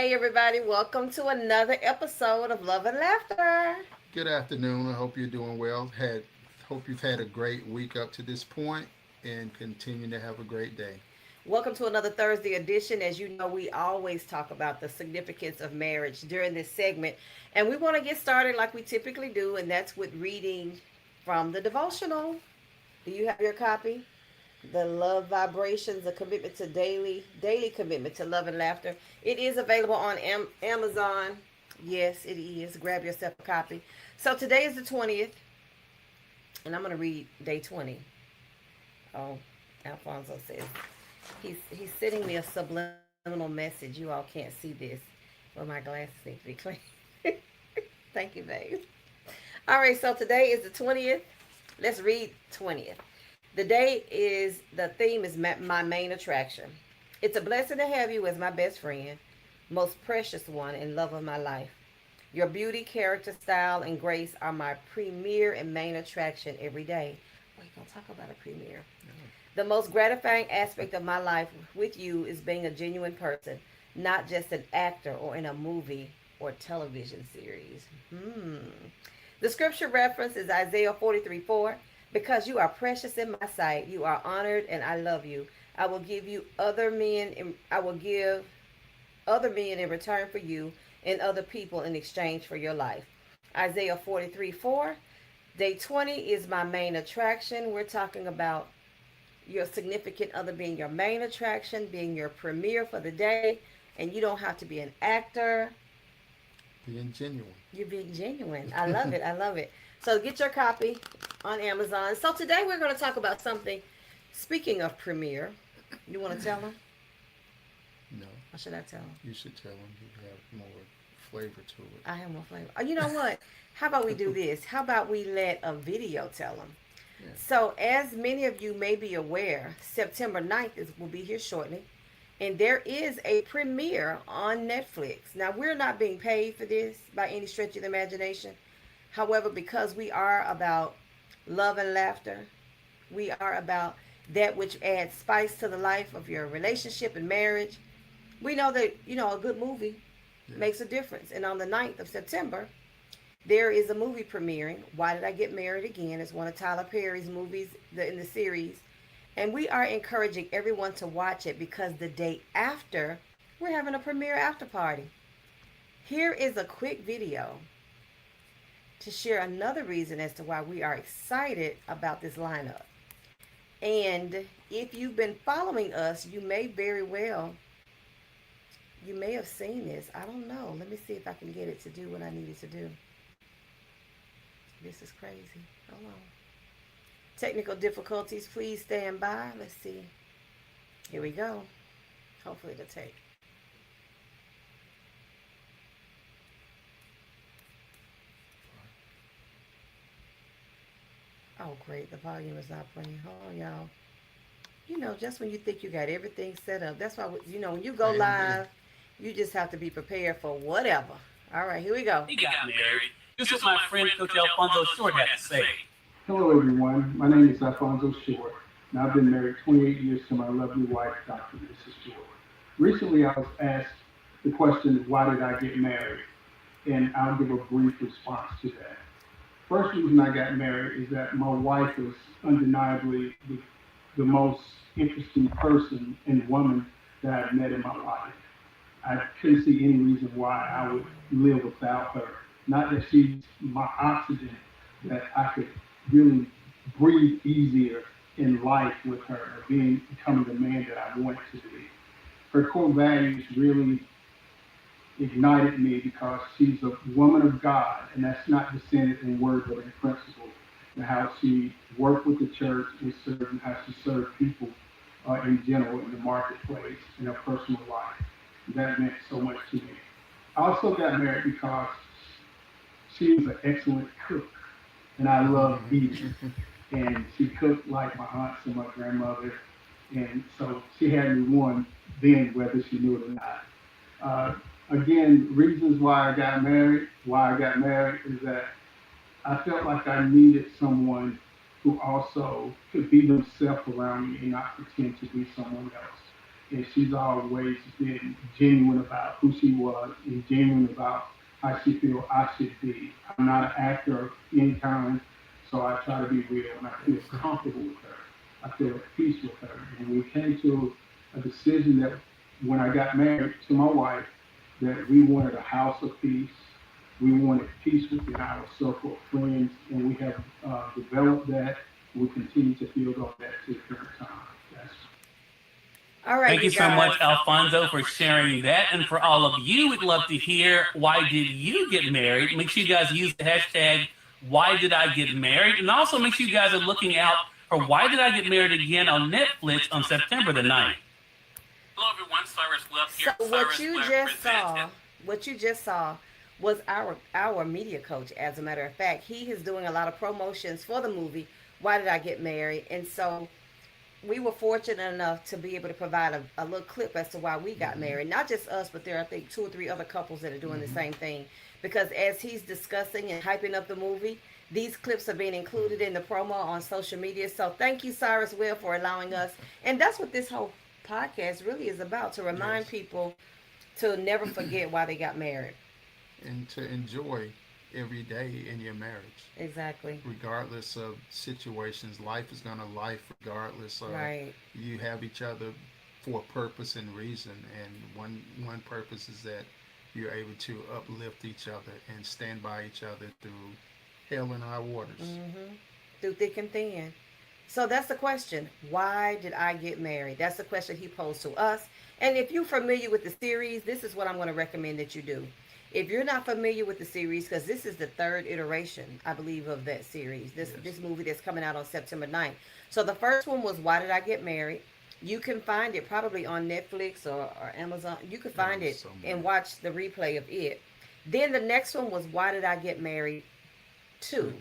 Hey everybody, welcome to another episode of Love and Laughter. Good afternoon. I hope you're doing well. Hope you've had a great week up to this point and continue to have a great day. Welcome to another Thursday edition. As you know, we always talk about the significance of marriage during this segment. And we want to get started like we typically do, and that's with reading from the devotional. Do you have your copy? The Love Vibrations, a commitment to daily commitment to love and laughter. It is available on Amazon. Yes, it is. Grab yourself a copy. So today is the 20th, and I'm going to read day 20. Oh, Alfonso says he's sending me a subliminal message. You all can't see this. Well, my glasses need to be clean. Thank you, babe. All right, so today is the 20th. Let's read 20th. The theme is my main attraction. It's a blessing to have you as my best friend, most precious one and love of my life. Your beauty, character, style, and grace are my premier and main attraction every day. We're going to talk about a premier. The most gratifying aspect of my life with you is being a genuine person, not just an actor or in a movie or television series. The scripture reference is Isaiah 43:4. Because you are precious in my sight, you are honored, and I love you. I will give other men in return for you, and other people in exchange for your life. Isaiah 43:4. Day 20 is my main attraction. We're talking about your significant other being your main attraction, being your premiere for the day, and you don't have to be an actor. Being genuine. You're being genuine. I love it. I love it. So get your copy on Amazon. So today we're going to talk about something. Speaking of premiere, you want to tell them? No, Or should I tell them? you should tell them you have more flavor to it. I have more flavor. Oh, you know what? How about we do this? How about we let a video tell them? Yeah. So, as many of you may be aware, September 9th will be here shortly. And there is a premiere on Netflix. Now, we're not being paid for this by any stretch of the imagination. However, because we are about love and laughter, we are about that which adds spice to the life of your relationship and marriage. We know that, a good movie makes a difference. And on the 9th of September, there is a movie premiering. Why Did I Get Married Again? It's one of Tyler Perry's movies in the series. And we are encouraging everyone to watch it because the day after, we're having a premiere after party. Here is a quick video to share another reason as to why we are excited about this lineup. And if you've been following us, you may have seen this. I don't know. Let me see if I can get it to do what I needed to do. This is crazy. Hold on. Technical difficulties. Please stand by. Let's see. Here we go. Hopefully it'll take. Oh, great. The volume is not playing. Hold on, y'all. Just when you think you got everything set up, that's why, when you go live, you just have to be prepared for whatever. All right, here we go. He got married. This is what my friend Coach Alfonso Short had to say. Hello, everyone. My name is Alfonso Short, and I've been married 28 years to my lovely wife, Dr. Mrs. Short. Recently, I was asked the question, why did I get married? And I'll give a brief response to that. First reason I got married is that my wife was undeniably the most interesting person and woman that I've met in my life. I couldn't see any reason why I would live without her. Not that she's my oxygen, that I could really breathe easier in life with her, becoming the man that I want to be. Her core values really ignited me because she's a woman of God, and that's not just saying it in word but in principle, and how she worked with the church and how she served people in general in the marketplace, in her personal life. That meant so much to me. I also got married because she was an excellent cook, and I love eating. And she cooked like my aunts and my grandmother, and so she had me won then, whether she knew it or not. Again, reasons why I got married is that I felt like I needed someone who also could be themselves around me and not pretend to be someone else. and she's always been genuine about who she was and genuine about how she feel I should be. I'm not an actor of any kind, so I try to be real, and I feel comfortable with her. I feel at peace with her. And we came to a decision that when I got married to my wife, that we wanted a house of peace. We wanted peace within our circle of friends, and we have developed that. We continue to build on that to the current time. That's All right, Thank you you so much, guys. Alfonso, for sharing that. And for all of you, we'd love to hear, why did you get married? Make sure you guys use the hashtag, why did I get married? And also make sure you guys are looking out for Why Did I Get Married Again on Netflix on September the 9th. Hello, everyone. Cyrus Webb here. So what you just saw was our media coach. As a matter of fact, he is doing a lot of promotions for the movie Why Did I Get Married? And so we were fortunate enough to be able to provide a little clip as to why we got married. Not just us, but there are, I think, 2 or 3 other couples that are doing the same thing. Because as he's discussing and hyping up the movie, these clips are being included in the promo on social media. So thank you, Cyrus Webb, for allowing us. And that's what this whole podcast really is about, to remind people to never forget why they got married. And to enjoy every day in your marriage. Exactly. Regardless of situations, life is gonna life regardless of Right. you have each other for a purpose and reason, and one purpose is that you're able to uplift each other and stand by each other through hell and high waters. Through thick and thin. So that's the question. Why did I get married? That's the question he posed to us. And if you're familiar with the series, this is what I'm going to recommend that you do. If you're not familiar with the series, because this is the 3rd iteration, I believe, of that series, this movie that's coming out on September 9th. So the first one was Why Did I Get Married? You can find it probably on Netflix or Amazon. You can find it and watch the replay of it. Then the next one was Why Did I Get Married 2?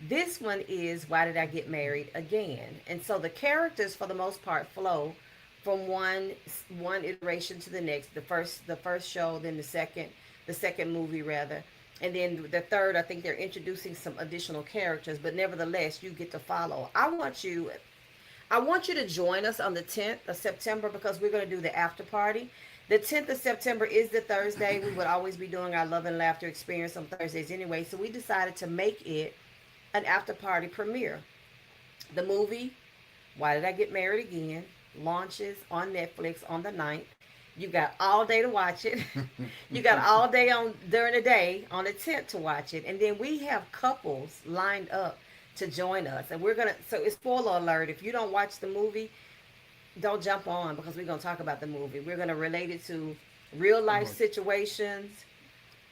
This one is Why Did I Get Married Again? And so the characters, for the most part, flow from one iteration to the next. The first show, then the second movie rather, and then the third. I think they're introducing some additional characters, but nevertheless, you get to follow. I want you to join us on the 10th of September, because we're going to do the after party. The 10th of September is the Thursday. We would always be doing our Love and Laughter Experience on Thursdays anyway, so we decided to make it an after party premiere. The movie Why Did I Get Married Again launches on Netflix on the 9th. You got all day to watch it. You got all day during the day on the 10th to watch it. And then we have couples lined up to join us. And so it's spoiler alert. If you don't watch the movie, don't jump on, because we're going to talk about the movie. We're going to relate it to real life situations.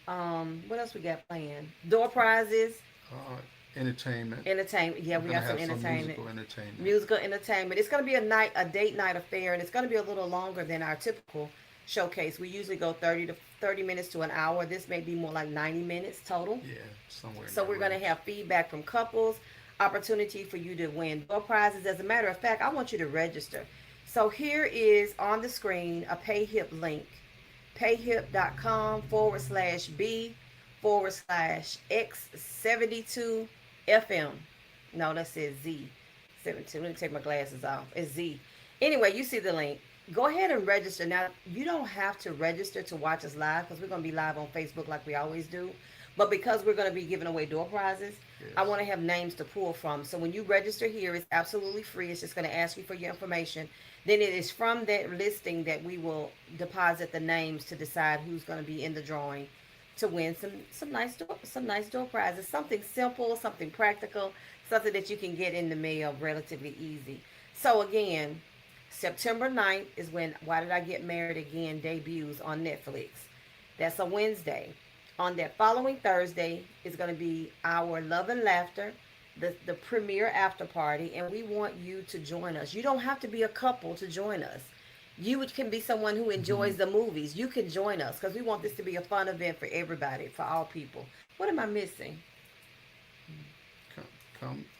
What else we got planned? Door prizes. Entertainment. Yeah, we got some entertainment. Musical entertainment. Musical entertainment. It's going to be a date night affair, and it's going to be a little longer than our typical showcase. We usually go 30 minutes to an hour. This may be more like 90 minutes total. Yeah, somewhere. So we're going to have feedback from couples, opportunity for you to win door prizes. As a matter of fact, I want you to register. So here is on the screen a PayHip link. payhip.com/B/X72FM. No, that says Z. 72. Let me take my glasses off. It's Z. Anyway, you see the link. Go ahead and register. Now, you don't have to register to watch us live, because we're going to be live on Facebook like we always do. But because we're going to be giving away door prizes, I want to have names to pull from. So when you register here, it's absolutely free. It's just going to ask you for your information. Then it is from that listing that we will deposit the names to decide who's going to be in the drawing to win some nice door prizes. Something simple, something practical, something that you can get in the mail relatively easy. So again, September 9th is when Why Did I Get Married Again debuts on Netflix. That's a Wednesday. On that following Thursday is going to be our Love and Laughter, the premiere after party, and we want you to join us. You don't have to be a couple to join us. You can be someone who enjoys the movies. You can join us, because we want this to be a fun event for everybody, for all people. What am I missing?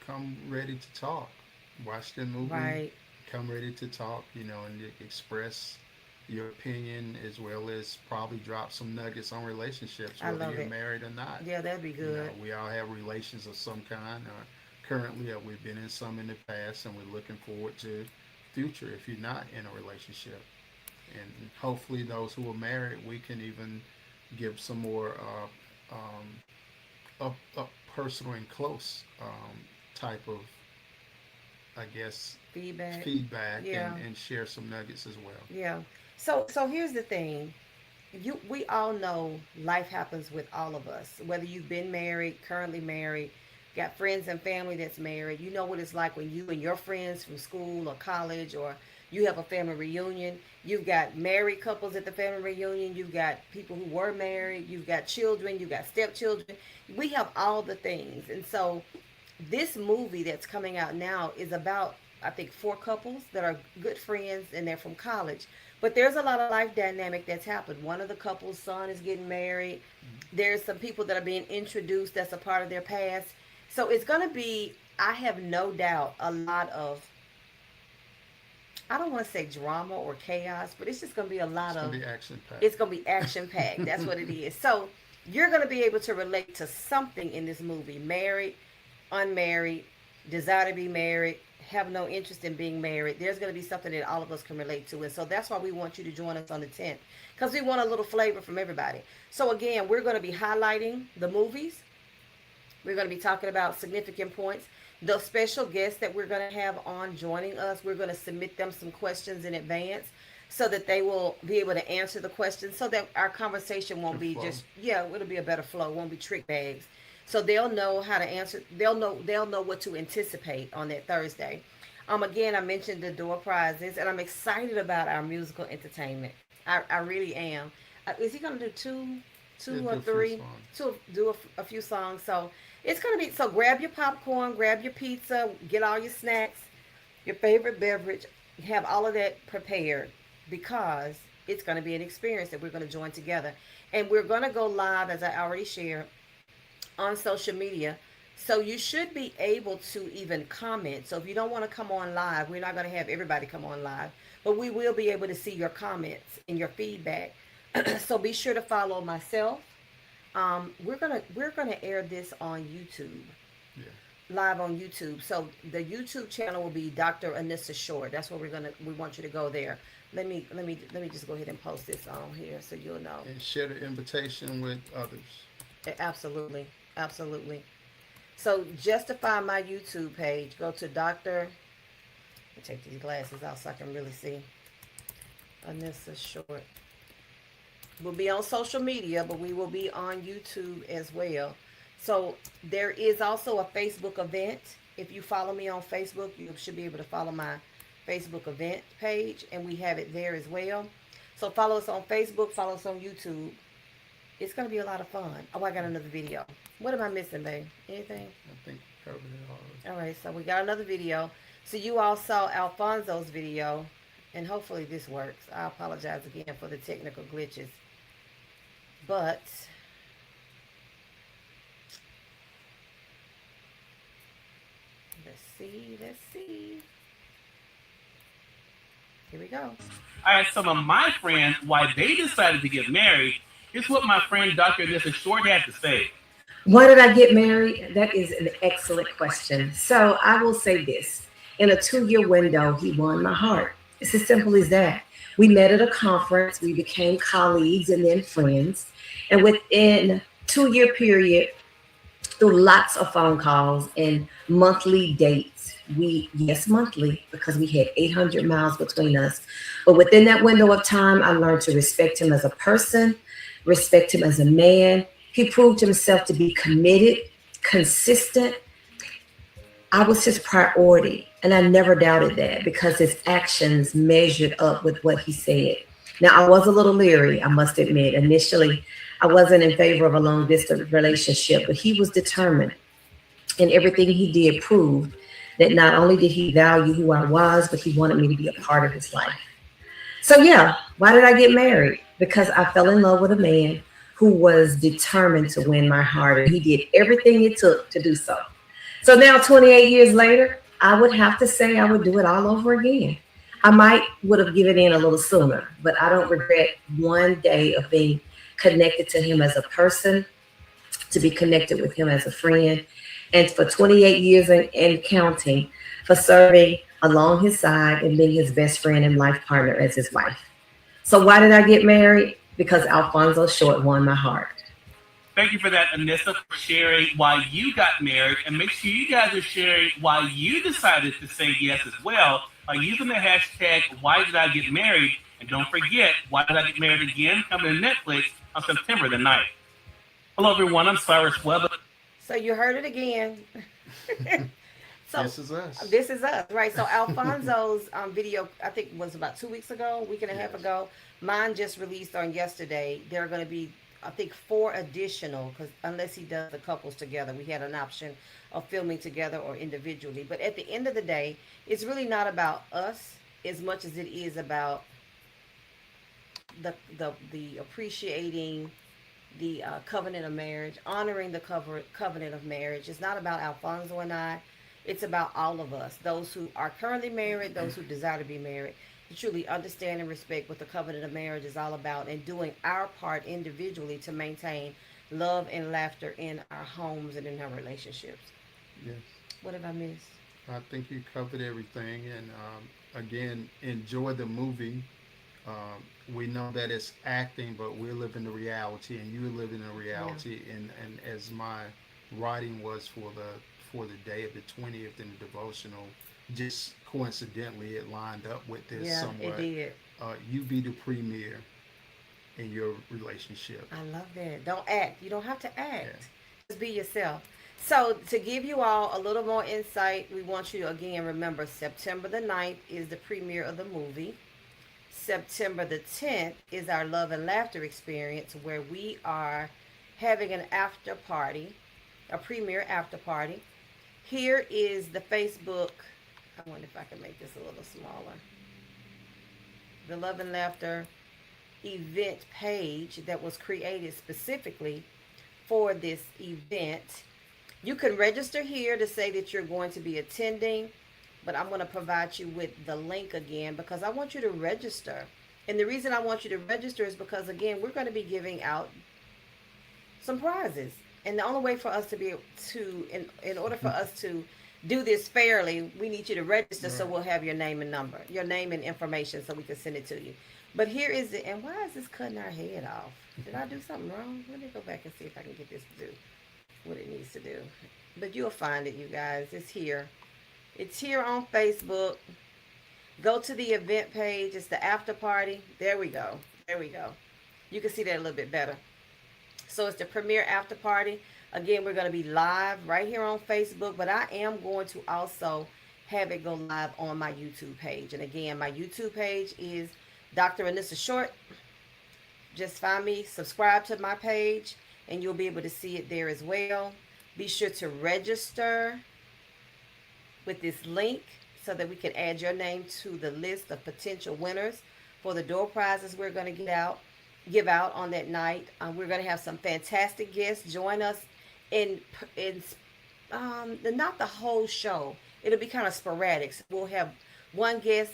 Come ready to talk. Watch the movie. Right. Come ready to talk, and express your opinion, as well as probably drop some nuggets on relationships, whether you're married or not. Yeah, that'd be good. We all have relations of some kind, or currently we've been in some in the past, and we're looking forward to future if you're not in a relationship. And hopefully, those who are married, we can even give some more up personal and close type of, I guess, feedback Yeah. and share some nuggets as well. Yeah. So here's the thing. We all know life happens with all of us. Whether you've been married, currently married, got friends and family that's married, you know what it's like when you and your friends from school or college, or you have a family reunion. You've got married couples at the family reunion. You've got people who were married. You've got children. You've got stepchildren. We have all the things. And so this movie that's coming out now is about, I think, 4 couples that are good friends and they're from college. But there's a lot of life dynamic that's happened. One of the couple's son is getting married. There's some people that are being introduced that's a part of their past. So it's going to be, I have no doubt, a lot of, I don't want to say drama or chaos, but it's just going to be a lot It's of, gonna be action packed. it's going to be action packed. That's what it is. So you're going to be able to relate to something in this movie. Married, unmarried, desire to be married, have no interest in being married. There's going to be something that all of us can relate to. And so that's why we want you to join us on the 10th, because we want a little flavor from everybody. So again, we're going to be highlighting the movies. We're going to be talking about significant points. The special guests that we're going to have on joining us, we're going to submit them some questions in advance so that they will be able to answer the questions, so that our conversation won't be just, it'll be a better flow. It won't be trick bags. So they'll know how to answer. They'll know what to anticipate on that Thursday. Again, I mentioned the door prizes, and I'm excited about our musical entertainment. I really am. Is he going to do two or three? Do a few songs. So it's going to be, so grab your popcorn, grab your pizza, get all your snacks, your favorite beverage, have all of that prepared, because it's going to be an experience that we're going to join together. And we're going to go live, as I already shared, on social media. So you should be able to even comment. So if you don't want to come on live, we're not going to have everybody come on live, but we will be able to see your comments and your feedback. So be sure to follow myself. We're gonna air this on YouTube, live on YouTube. So the YouTube channel will be Dr. Anissa Short. That's where we want you to go there. Let me just go ahead and post this on here so you'll know. And share the invitation with others. Absolutely. So just to find my YouTube page, go to Dr. Let me take these glasses out so I can really see. Anissa Short. We'll be on social media, but we will be on YouTube as well. So there is also a Facebook event. If you follow me on Facebook, you should be able to follow my Facebook event page, and we have it there as well. So follow us on Facebook, follow us on YouTube. It's going to be a lot of fun. Oh, I got another video. What am I missing, babe? Anything? I think we covered it all. All right, so we got another video. So you all saw Alfonso's video, and hopefully this works. I apologize again for the technical glitches. But let's see. Here we go. All right, some of my friends, why they decided to get married, here's what my friend Dr. Anissa Short had to say. Why did I get married? That is an excellent question. So I will say this. In a 2-year window, he won my heart. It's as simple as that. We met at a conference. We became colleagues and then friends. And within a 2-year period, through lots of phone calls and monthly dates, monthly, because we had 800 miles between us. But within that window of time, I learned to respect him as a person, respect him as a man. He proved himself to be committed, consistent. I was his priority, and I never doubted that, because his actions measured up with what he said. Now, I was a little leery, I must admit. Initially, I wasn't in favor of a long-distance relationship, but he was determined, and everything he did proved that not only did he value who I was, but he wanted me to be a part of his life. So yeah, why did I get married? Because I fell in love with a man who was determined to win my heart, and he did everything it took to do so. So now, 28 years later, I would have to say I would do it all over again. I would have given in a little sooner, but I don't regret one day of being connected to him as a person, to be connected with him as a friend, and for 28 years and counting, for serving along his side and being his best friend and life partner as his wife. So why did I get married? Because Alfonso Short won my heart. Thank you for that, Anissa, for sharing why you got married. And make sure you guys are sharing why you decided to say yes as well by using the hashtag Why Did I Get Married? And don't forget, Why Did I Get Married Again? Coming to Netflix on September the 9th. Hello, everyone. I'm Cyrus Weber. So you heard it again. So This is us. this is us, right? So Alfonso's video, I think was about 2 weeks ago, week and a half Yes. ago. Mine just released on yesterday. There are going to be, I think, 4 additional, because unless he does the couples together, we had an option of filming together or individually. But at the end of the day, it's really not about us as much as it is about the appreciating the covenant of marriage, honoring the covenant of marriage. It's not about Alfonso and I. It's about all of us, those who are currently married, those who desire to be married, to truly understand and respect what the covenant of marriage is all about, and doing our part individually to maintain love and laughter in our homes and in our relationships. Yes. What have I missed? I think you covered everything. And again, enjoy the movie. We know that it's acting, but we're living the reality, and you're living the reality. And as my writing was for the day of the 20th in the devotional, just coincidentally, it lined up with this Yeah, somewhat. it did. You be the premier in your relationship. I love that. Don't act. You don't have to act. Yeah. Just be yourself. So to give you all a little more insight, we want you to again remember September the 9th is the premiere of the movie. September the 10th is our Love and Laughter experience, where we are having an after party, a premiere after party. Here is the Facebook. I wonder if I can make this a little smaller. The Love and Laughter event page that was created specifically for this event. You can register here to say that you're going to be attending, but I'm going to provide you with the link again because I want you to register. And the reason I want you to register is because, again, we're going to be giving out some prizes. And the only way for us to be able to, in order for us to do this fairly, we need you to register. So we'll have your name and number, your name and information, so we can send it to you. But here is the, and why is this cutting our head off? Did I do something wrong? Let me go back and see if I can get this to do what it needs to do. But you'll find it, you guys. It's here. It's here on Facebook. Go to the event page. It's the after party. There we go. There we go. You can see that a little bit better. So it's the premiere after party. Again, we're going to be live right here on Facebook, but I am going to also have it go live on my YouTube page. And again, my YouTube page is Dr. Anissa Short. Just find me, subscribe to my page, and you'll be able to see it there as well. Be sure to register with this link so that we can add your name to the list of potential winners for the door prizes we're going to give out on that night. We're going to have some fantastic guests join us in not the whole show. It'll be kind of sporadic. So we'll have one guest,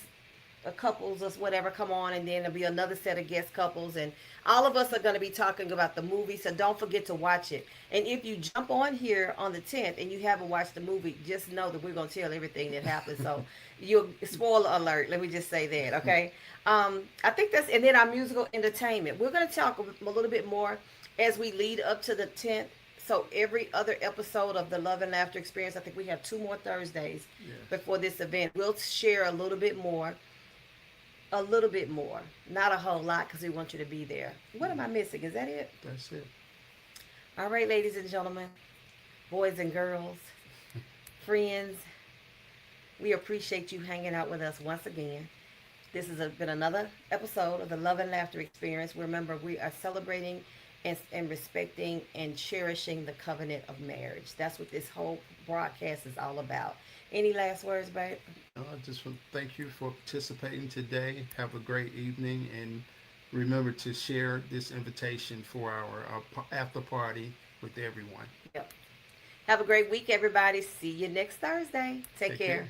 a couples or whatever come on, and then there'll be another set of guest couples, and all of us are going to be talking about the movie, so don't forget to watch it. And if you jump on here on the 10th and you haven't watched the movie, just know that we're going to tell everything that happens. So you'll spoiler alert, let me just say that, okay? I think that's, and then our musical entertainment, we're going to talk a little bit more as we lead up to the 10th. So every other episode of the Love and Laughter Experience, I think we have 2 more Thursdays before this event. We'll share a little bit more, not a whole lot, because we want you to be there. What am I missing? Is that it? That's it. All right, ladies and gentlemen, boys and girls, friends, we appreciate you hanging out with us once again. This has been another episode of the Love and Laughter Experience. Remember, we are celebrating and respecting and cherishing the covenant of marriage. That's what this whole broadcast is all about. Any last words, babe? I just want to thank you for participating today. Have a great evening, and remember to share this invitation for our after party with everyone. Yep. Have a great week, everybody. See you next Thursday. Take care.